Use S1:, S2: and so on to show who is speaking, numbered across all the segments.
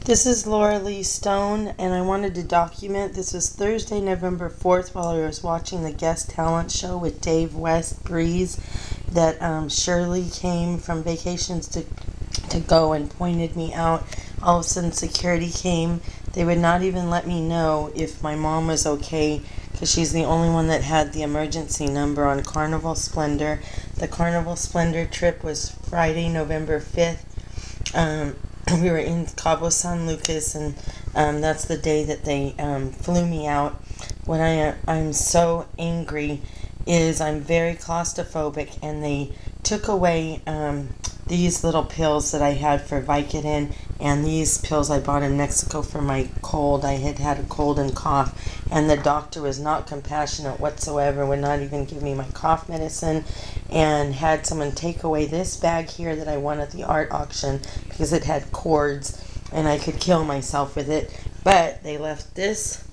S1: This is Laura Lee Stone, and I wanted to document this was Thursday, November 4th, while I was watching the guest talent show with Dave West Breeze, that Shirley came from vacations to go and pointed me out. All of a sudden, security came. They would not even let me know if my mom was okay, because she's the only one that had the emergency number on Carnival Splendor. The Carnival Splendor trip was Friday, November 5th. We were in Cabo San Lucas, and that's the day that they flew me out. What I'm so angry is I'm very claustrophobic, and they took away these little pills that I had for Vicodin, and these pills I bought in Mexico for my cold. I had a cold and cough, and the doctor was not compassionate whatsoever, would not even give me my cough medicine, and had someone take away this bag here that I won at the art auction because it had cords and I could kill myself with it. But they left this,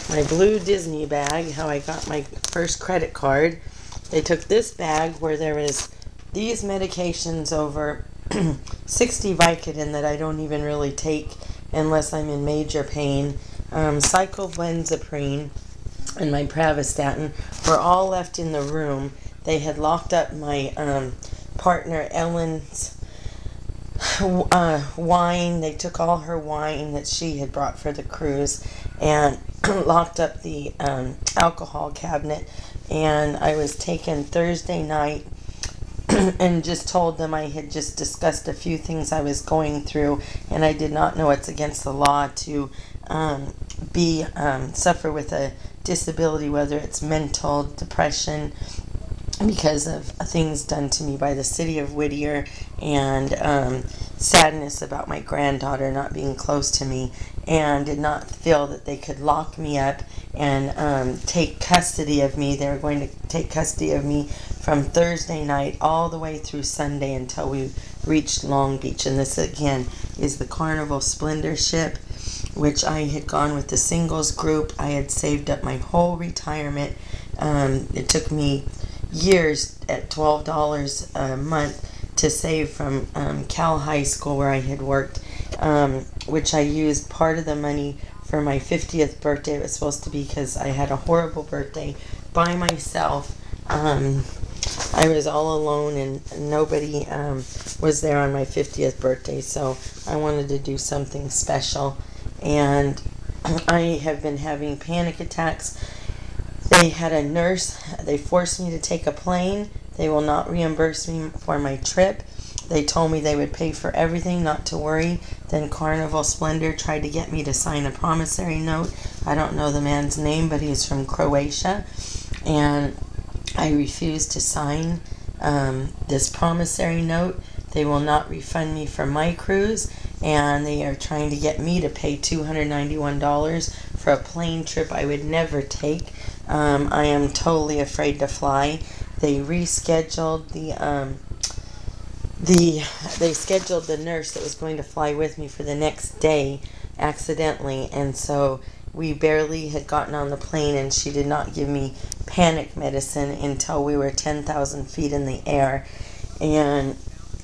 S1: my blue Disney bag, how I got my first credit card. They took this bag where there was these medications, over 60 Vicodin that I don't even really take unless I'm in major pain, cyclobenzaprine, and my pravastatin were all left in the room. They had locked up my partner Ellen's wine. They took all her wine that she had brought for the cruise and locked up the alcohol cabinet. And I was taken Thursday night and just told them I had just discussed a few things I was going through, and I did not know it's against the law to suffer with a disability, whether it's mental depression, because of things done to me by the city of Whittier, and sadness about my granddaughter not being close to me, and did not feel that they could lock me up and take custody of me. They were going to take custody of me from Thursday night all the way through Sunday until we reached Long Beach. And this again is the Carnival Splendor ship, which I had gone with the singles group. I had saved up my whole retirement. It took me years at $12 a month to save from Cal High School, where I had worked, which I used part of the money for my 50th birthday. It was supposed to be because I had a horrible birthday by myself. I was all alone, and nobody was there on my 50th birthday, so I wanted to do something special. And I have been having panic attacks. They had a nurse. They forced me to take a plane. They will not reimburse me for my trip. They told me they would pay for everything, not to worry. Then Carnival Splendor tried to get me to sign a promissory note. I don't know the man's name, but he's from Croatia. And I refused to sign this promissory note. They will not refund me for my cruise, and they are trying to get me to pay $291 for a plane trip I would never take. I am totally afraid to fly. They rescheduled they scheduled the nurse that was going to fly with me for the next day accidentally, and so we barely had gotten on the plane, and she did not give me panic medicine until we were 10,000 feet in the air, and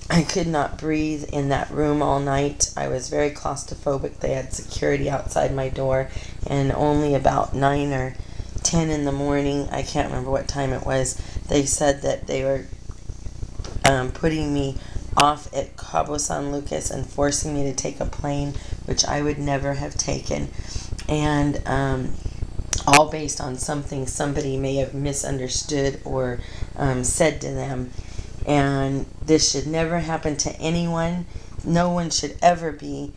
S1: I could not breathe in that room all night. I was very claustrophobic. They had security outside my door, and only about 9 or 10 in the morning, I can't remember what time it was, they said that they were putting me off at Cabo San Lucas and forcing me to take a plane, which I would never have taken. And all based on something somebody may have misunderstood or said to them. And this should never happen to anyone. No one should ever be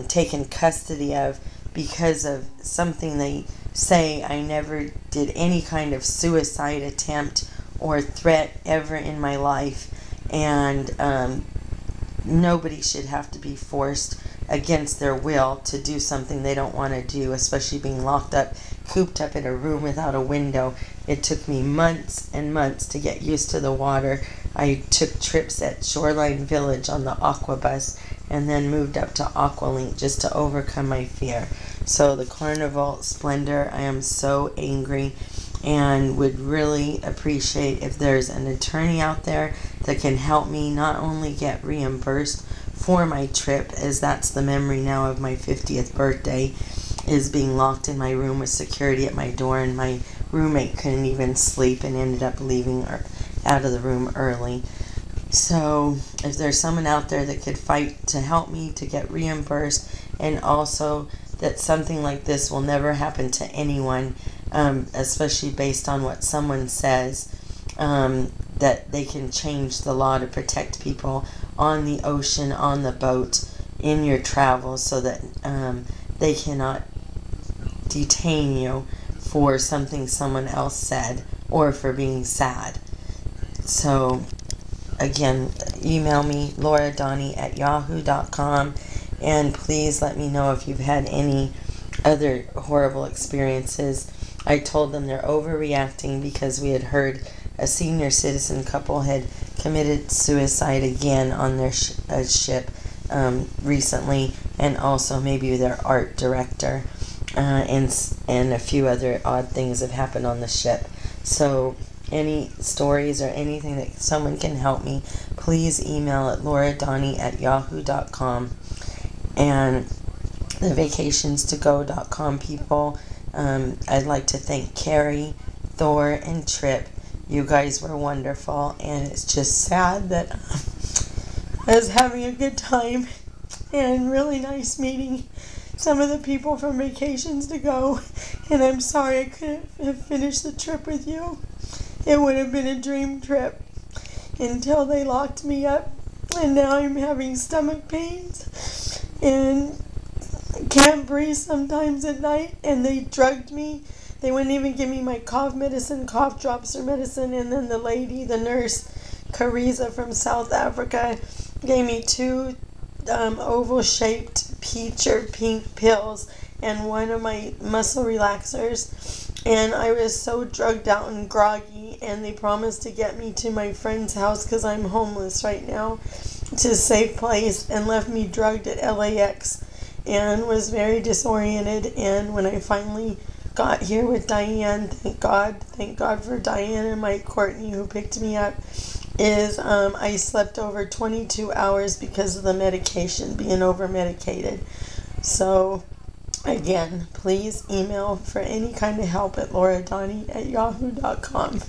S1: taken custody of because of something they say. I never did any kind of suicide attempt or threat ever in my life, and nobody should have to be forced against their will to do something they don't want to do, especially being locked up, cooped up in a room without a window. It took me months and months to get used to the water. I took trips at Shoreline Village on the Aqua Bus, and then moved up to Aqualink just to overcome my fear. So the Carnival Splendor, I am so angry, and would really appreciate if there's an attorney out there that can help me not only get reimbursed for my trip, as that's the memory now of my 50th birthday, is being locked in my room with security at my door, and my roommate couldn't even sleep and ended up leaving out of the room early. So if there's someone out there that could fight to help me to get reimbursed, and also that something like this will never happen to anyone, especially based on what someone says, that they can change the law to protect people on the ocean, on the boat, in your travels, so that they cannot detain you for something someone else said or for being sad. So again, email me, lauradonnie@yahoo.com, and please let me know if you've had any other horrible experiences. I told them they're overreacting because we had heard a senior citizen couple had committed suicide again on their ship recently, and also maybe their art director, and a few other odd things have happened on the ship. So any stories or anything that someone can help me, please email at lauradonnie@yahoo.com. And the vacations2go.com people, I'd like to thank Carrie, Thor, and Trip. You guys were wonderful, and it's just sad that I was having a good time and really nice meeting some of the people from Vacations to Go, and I'm sorry I couldn't have finished the trip with you. It would have been a dream trip until they locked me up, and now I'm having stomach pains and can't breathe sometimes at night, and they drugged me. They wouldn't even give me my cough medicine, cough drops or medicine, and then the nurse, Cariza from South Africa, gave me two oval-shaped peach or pink pills and one of my muscle relaxers, and I was so drugged out and groggy, and they promised to get me to my friend's house because I'm homeless right now, to a safe place, and left me drugged at LAX, and was very disoriented. And when I finally got here with Diane, thank God for Diane and Mike Courtney who picked me up, I slept over 22 hours because of the medication, being over medicated. So again, please email for any kind of help at lauradonnie@yahoo.com.